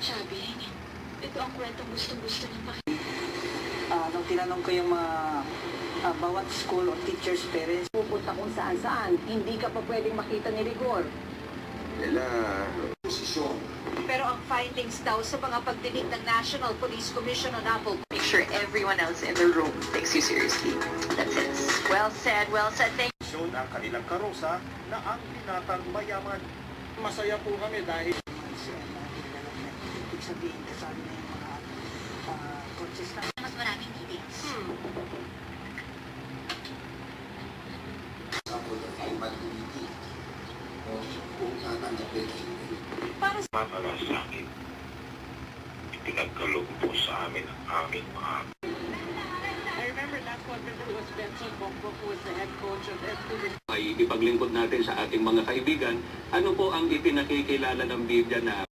Chabing, ito ang kwentong gustong-gusto niyang pakinggan. Nung tinanong ko yung mga bawat school o teachers' parents, Pupunta kung saan-saan, hindi ka pa pwedeng makita ni Rigor. Posisyon. Pero ang findings daw sa mga pagdinig ng National Police Commission on Apple, make sure everyone else in the room takes you seriously. That's it. Well said, well said. Thank Ang kanilang karosa na ang binatang mayaman. Masaya po kami dahil ibig sabihin kasali na yung mga coaches na. Mas maraming meetings. Para sa Mamalasakit. Ipinagkaloob po sa amin ang aming mga I remember last conference it was Benson Bongbong who was the head coach of F2. Ay ipaglingkod natin sa ating mga kaibigan, ano po ang ipinakikilala ng Biblia na